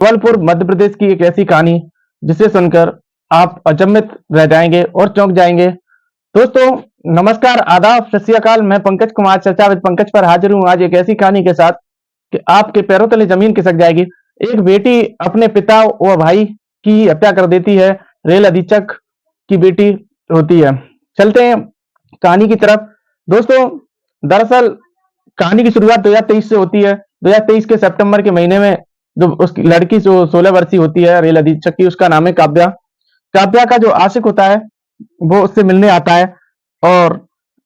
जबलपुर मध्य प्रदेश की एक ऐसी कहानी जिसे सुनकर आप अचंभित रह जाएंगे और चौंक जाएंगे। दोस्तों नमस्कार, आदाब, सत श्री अकाल। मैं पंकज कुमार, चर्चा विद पंकज पर हाजिर हूँ आज एक ऐसी कहानी के साथ कि आपके पैरों तले जमीन खिसक जाएगी। एक बेटी अपने पिता व भाई की हत्या कर देती है। रेल अधीक्षक की बेटी होती है। चलते हैं कहानी की तरफ। दोस्तों दरअसल कहानी की शुरुआत 2023 से होती है। 2023 के सितंबर के महीने में जो उसकी लड़की जो 16 वर्षीय होती है रेल अधीक्षक की, उसका नाम है काव्या। काव्या का जो आशिक होता है वो उससे मिलने आता है और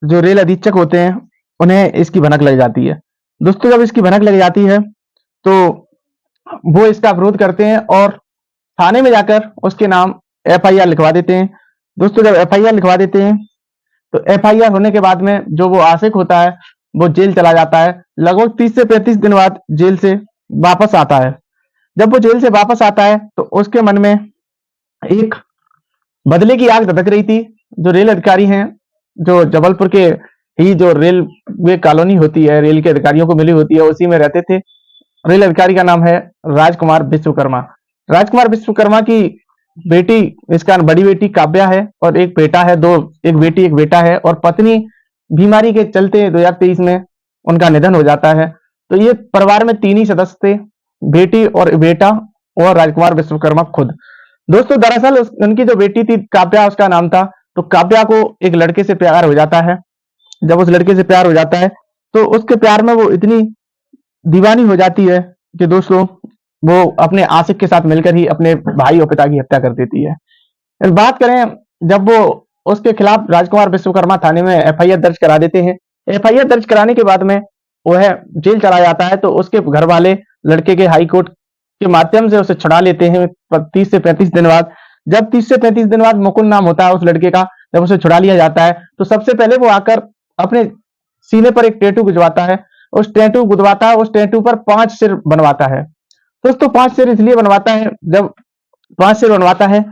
जो रेल अधीक्षक होते हैं उन्हें इसकी भनक लग जाती है। दोस्तों जब इसकी भनक लग जाती है तो वो इसका विरोध करते हैं और थाने में जाकर उसके नाम एफआईआर लिखवा देते हैं। दोस्तों जब एफआईआर लिखवा देते हैं तो एफआईआर होने के बाद में जो वो आशिक होता है वो जेल चला जाता है। लगभग 30 से 35 दिन बाद जेल से वापस आता है। जब वो जेल से वापस आता है तो उसके मन में एक बदले की आग धधक रही थी। जो रेल अधिकारी हैं, जो जबलपुर के ही जो रेलवे कॉलोनी होती है, रेल के अधिकारियों को मिली होती है, उसी में रहते थे। रेल अधिकारी का नाम है राजकुमार विश्वकर्मा। राजकुमार विश्वकर्मा की बेटी, इसका बड़ी बेटी काव्या है और एक बेटा है। एक बेटी एक बेटा है और पत्नी बीमारी के चलते 2023 में उनका निधन हो जाता है। तो ये परिवार में 3 ही सदस्य थे, बेटी और बेटा और राजकुमार विश्वकर्मा खुद। दोस्तों दरअसल उनकी जो बेटी थी काव्या, उसका नाम था, तो काव्या को एक लड़के से प्यार हो जाता है। जब उस लड़के से प्यार हो जाता है तो उसके प्यार में वो इतनी दीवानी हो जाती है कि दोस्तों वो अपने आशिक के साथ मिलकर ही अपने भाई और पिता की हत्या कर देती है। इस बात करें जब वो उसके खिलाफ राजकुमार विश्वकर्मा थाने में एफआईआर दर्ज करा देते हैं। एफआईआर दर्ज कराने के बाद में वह जेल चला जाता है तो उसके घर वाले लड़के के हाई कोर्ट के माध्यम से उसे छुड़ा लेते हैं 30 से 35 दिन बाद। जब 30 से 35 दिन बाद मुकुल नाम होता है उस लड़के का, जब उसे छुड़ा लिया जाता है तो सबसे पहले वो आकर अपने सीने पर एक टैटू गुजवाता है। उस टैटू गुदवाता है, उस टैटू पर 5 सिर बनवाता है। दोस्तों 5 सिर इसलिए बनवाता है, जब 5 सिर बनवाता है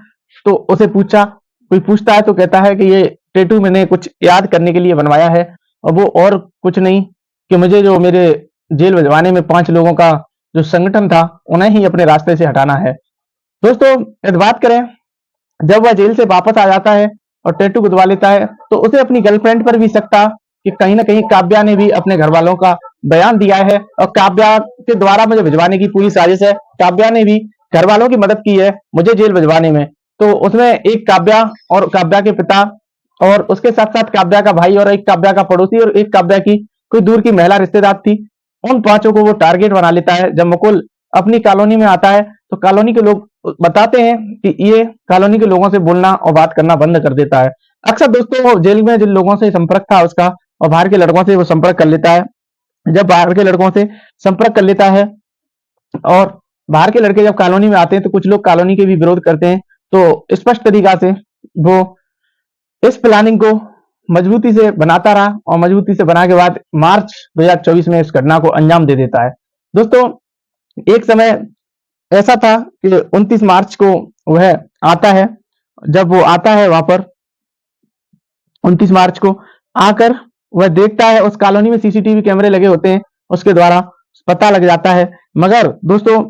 तो उसे कोई पूछता है तो कहता है कि ये टैटू मैंने कुछ याद करने के लिए बनवाया है और वो और कुछ नहीं कि मुझे जो मेरे जेल भिजवाने में 5 लोगों का जो संगठन था उन्हें ही अपने रास्ते से हटाना है। दोस्तों यदि बात करें जब वह जेल से वापस आ जाता है और टैटू गुदवा लेता है तो उसे अपनी गर्लफ्रेंड पर भी शक था कि कहीं ना कहीं काव्या ने भी अपने घर वालों का बयान दिया है और काव्या के द्वारा मुझे भिजवाने की पूरी साजिश है। काव्या ने भी घर वालों की मदद की है मुझे जेल भिजवाने में। तो उसमें एक काव्या और काव्या के पिता और उसके साथ साथ काव्या का भाई और एक काव्या का पड़ोसी और एक काव्या की कोई दूर की महिला रिश्तेदार थी। उन 5 को वो टारगेट बना लेता है। जब मुकुल अपनी कॉलोनी में आता है तो कॉलोनी के लोग बताते हैं कि ये कॉलोनी के लोगों से बोलना और बात करना बंद कर देता है। अक्सर दोस्तों वो जेल में जिन लोगों से संपर्क था उसका और बाहर के लड़कों से वो संपर्क कर लेता है। जब बाहर के लड़कों से संपर्क कर लेता है और बाहर के लड़के जब कॉलोनी में आते हैं तो कुछ लोग कॉलोनी के भी विरोध करते हैं। तो स्पष्ट तरीका से वो इस प्लानिंग को मजबूती से बनाता रहा और मजबूती से बना के बाद मार्च 2024 में इस घटना को अंजाम दे देता है। दोस्तों एक समय ऐसा था कि 29 मार्च को वह आता है। जब वो आता है वहां पर 29 मार्च को आकर वह देखता है उस कॉलोनी में सीसीटीवी कैमरे लगे होते हैं, उसके द्वारा पता लग जाता है। मगर दोस्तों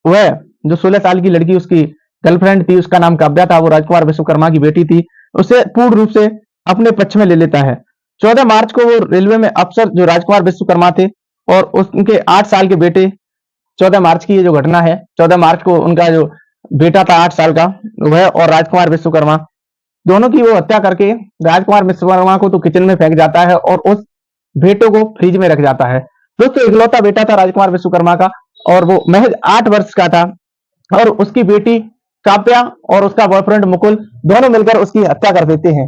वह जो 16 साल की लड़की उसकी गर्लफ्रेंड थी, उसका नाम काव्या था, वो राजकुमार विश्वकर्मा की बेटी थी, उसे पूर्ण रूप से अपने पक्ष में ले लेता है। 14 मार्च को वो रेलवे में अफसर जो राजकुमार विश्वकर्मा थे और उनके 8 साल के बेटे, 14 मार्च की ये जो घटना है, 14 मार्च को उनका जो बेटा था 8 साल का, वह और राजकुमार विश्वकर्मा दोनों की वो हत्या करके राजकुमार विश्वकर्मा को तो किचन में फेंक जाता है और उस बेटों को फ्रिज में रख जाता है। दोस्तों इकलौता बेटा था राजकुमार विश्वकर्मा का और वो महज 8 वर्ष का था और उसकी बेटी काव्या और उसका बॉयफ्रेंड मुकुल दोनों मिलकर उसकी हत्या कर देते हैं।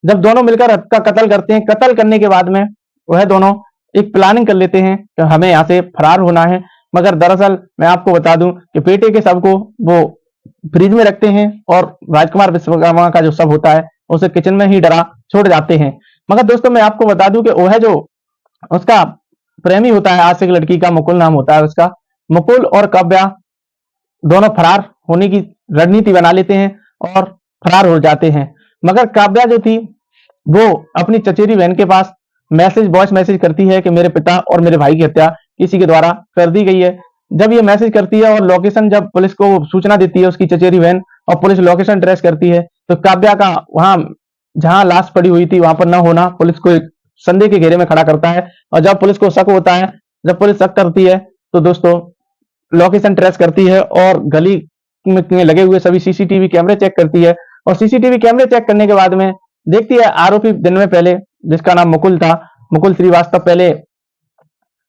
जब दोनों मिलकर उसका कत्ल करते हैं, कत्ल करने के बाद में वह दोनों एक प्लानिंग कर लेते हैं कि हमें यहाँ से फरार होना है। मगर दरअसल मैं आपको बता दूं कि बेटे के शव को वो फ्रिज में रखते हैं और राजकुमार विश्वकर्मा का जो शव होता है उसे किचन में ही डरा छोड़ जाते हैं। मगर दोस्तों मैं आपको बता दूं कि वह जो उसका प्रेमी होता है, आशिक लड़की का मुकुल नाम होता है उसका, मुकुल और काव्या दोनों फरार होने की रणनीति बना लेते हैं और फरार हो जाते हैं। मगर काव्या जो थी वो अपनी चचेरी बहन के पास वॉइस मैसेज करती है कि मेरे पिता और मेरे भाई की हत्या किसी के द्वारा कर दी गई है। जब ये मैसेज करती है और लोकेशन जब पुलिस को सूचना देती है उसकी चचेरी बहन, और पुलिस लोकेशन ट्रेस करती है, तो काव्या का वहां जहां लाश पड़ी हुई थी वहां पर न होना पुलिस को एक संदेह के घेरे में खड़ा करता है। और जब पुलिस को शक होता है, जब पुलिस शक करती है, तो दोस्तों लोकेशन ट्रेस करती है और गली में लगे हुए सभी सीसीटीवी कैमरे चेक करती है। और सीसीटीवी कैमरे चेक करने के बाद में देखती है आरोपी दिन में पहले, जिसका नाम मुकुल था, मुकुल श्रीवास्तव, पहले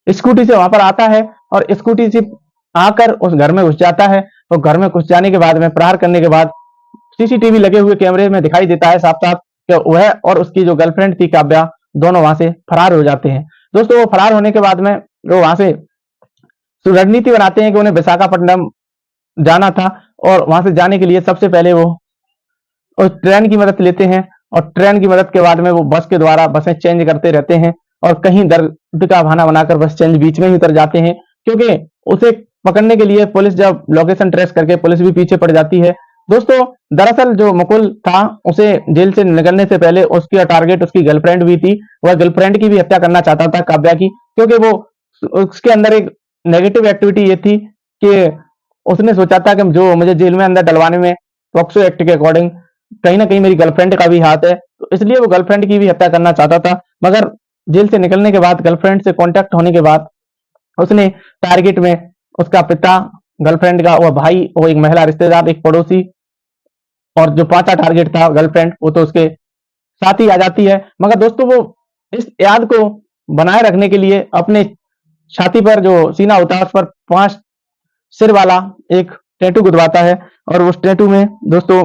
स्कूटी से वहां पर आता है और स्कूटी से आकर उस घर में घुस जाता है। और घर में घुस जाने के बाद में प्रहार करने के बाद सीसीटीवी लगे हुए कैमरे में दिखाई देता है साफ साफ कि वह और उसकी जो गर्लफ्रेंड थी काव्या, दोनों वहां से फरार हो जाते हैं। दोस्तों वो फरार होने के बाद में वो वहां से रणनीति बनाते हैं कि उन्हें विशाखापट्टनम जाना था, और वहां से जाने के लिए सबसे पहले वो उस ट्रेन की मदद लेते हैं। और ट्रेन की मदद के बाद में वो बस के द्वारा बसें चेंज करते रहते हैं, और कहीं दर्द का बहाना बनाकर बस चेंज बीच में ही उतर जाते हैं, क्योंकि उसे पकड़ने के लिए पुलिस जब लोकेशन ट्रेस करके पुलिस भी पीछे पड़ जाती है। दोस्तों दरअसल जो मुकुल था, उसे जेल से निकलने से पहले उसकी टारगेट उसकी गर्लफ्रेंड भी थी। वह गर्लफ्रेंड की भी हत्या करना चाहता था, काव्या की, क्योंकि वो उसके अंदर एक नेगेटिव एक्टिविटी ये थी कि उसने सोचा था कि जो मुझे जेल में अंदर डलवाने में पॉक्सो एक्ट के अकॉर्डिंग कहीं ना कहीं मेरी गर्लफ्रेंड का भी हाथ है, तो इसलिए वो गर्लफ्रेंड की भी हत्या करना चाहता था। मगर जेल से निकलने के बाद, गर्लफ्रेंड से कांटेक्ट होने के बाद, उसने टारगेट में उसका पिता, गर्लफ्रेंड का वह भाई, वो एक महिला रिश्तेदार, एक पड़ोसी, और जो पांचवा टारगेट था गर्लफ्रेंड, वो तो उसके साथ ही आ जाती है। मगर दोस्तों वो इस याद को बनाए रखने के लिए अपने छाती पर जो सीना होता है उस पर 5 सिर वाला एक टैटू गुदवाता है, और उस टैटू में दोस्तों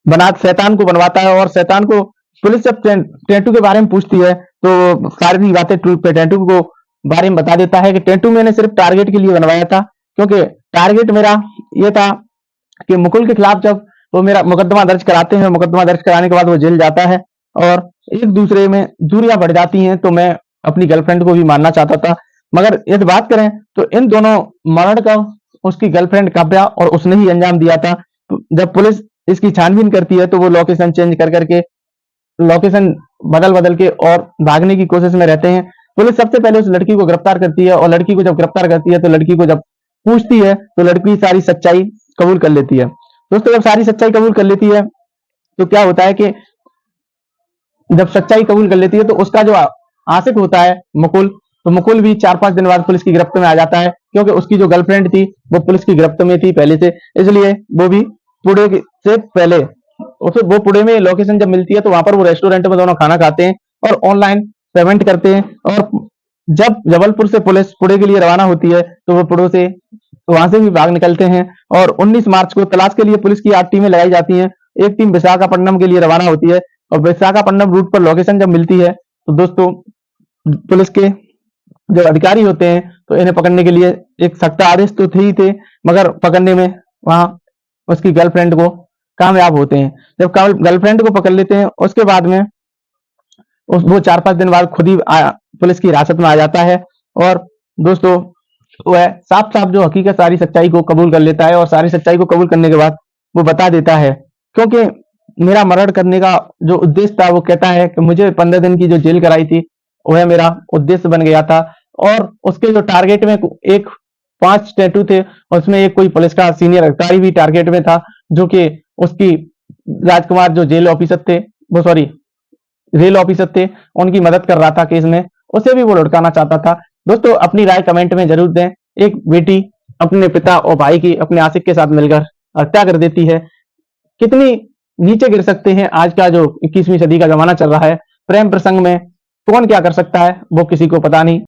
बनात शैतान को बनवाता है। और शैतान को पुलिस जब टैटू के बारे में पूछती है तो सारी बातें टैटू को बारे में बता देता है कि टैटू मैंने सिर्फ टारगेट के लिए बनवाया था, क्योंकि टारगेट मेरा ये था कि मुकुल के खिलाफ जब वो मेरा मुकदमा दर्ज कराते हैं, मुकदमा दर्ज कराने के बाद वो जेल जाता है और एक दूसरे में दूरियां बढ़ जाती हैं, तो मैं अपनी गर्लफ्रेंड को भी मारना चाहता था। मगर यदि बात करें तो इन दोनों मर्डर का उसकी गर्लफ्रेंड काव्या और उसने ही अंजाम दिया था। तो जब पुलिस इसकी छानबीन करती है तो वो लोकेशन चेंज कर करके, लोकेशन बदल बदल के और भागने की कोशिश में रहते हैं। पुलिस सबसे पहले उस लड़की को गिरफ्तार करती है, और लड़की को जब गिरफ्तार करती है तो लड़की को जब पूछती है तो लड़की सारी सच्चाई कबूल कर लेती है। दोस्तों जब सारी सच्चाई कबूल कर लेती है तो क्या होता है कि जब सच्चाई कबूल कर लेती है तो उसका जो आशिक होता है मुकुल, तो मुकुल भी 4-5 दिन बाद पुलिस की गिरफ्त में आ जाता है, क्योंकि उसकी जो गर्लफ्रेंड थी वो पुलिस की गिरफ्त में थी पहले से, इसलिए वो भी पुणे से पहले उसे वो पुणे में लोकेशन जब मिलती है तो वहां पर वो रेस्टोरेंट में दोनों खाना खाते हैं और ऑनलाइन पेमेंट करते हैं। और जब जबलपुर से पुलिस पुणे के लिए रवाना होती है तो वो पुणे से वहां से भी भाग निकलते हैं, और 19 मार्च को तलाश के लिए पुलिस की 8 टीमें लगाई जाती हैं। एक टीम विशाखापट्टनम के लिए रवाना होती है, और विशाखापट्टनम रूट पर लोकेशन जब मिलती है तो दोस्तों पुलिस के जो अधिकारी होते हैं तो इन्हें पकड़ने के लिए एक सख्ता आदेश तो थे ही थे, मगर पकड़ने में वहां उसकी गर्लफ्रेंड को कामयाब होते हैं। जब गर्लफ्रेंड को पकड़ लेते हैं उसके बाद में वो 4-5 दिन बाद खुद ही पुलिस की हिरासत में आ जाता है, और दोस्तों वह साफ साफ जो हकीकत सारी सच्चाई को कबूल कर लेता है। और सारी सच्चाई को कबूल करने के बाद वो बता देता है, क्योंकि मेरा मर्डर करने का जो उद्देश्य था, वो कहता है कि मुझे 15 दिन की जो जेल कराई थी वह मेरा उद्देश्य बन गया था। और उसके जो टारगेट में एक 5 टैटू थे, उसमें एक कोई पुलिस का सीनियर अधिकारी भी टारगेट में था, जो कि उसकी राजकुमार जो जेल ऑफिसर थे, वो सॉरी रेल ऑफिसर थे, उनकी मदद कर रहा था केस में, उसे भी वो लुटकाना चाहता था। दोस्तों अपनी राय कमेंट में जरूर दें। एक बेटी अपने पिता और भाई की अपने आशिक के साथ मिलकर हत्या कर देती है, कितनी नीचे गिर सकते हैं आज का जो 21वीं सदी का जमाना चल रहा है। प्रेम प्रसंग में कौन क्या कर सकता है वो किसी को पता नहीं।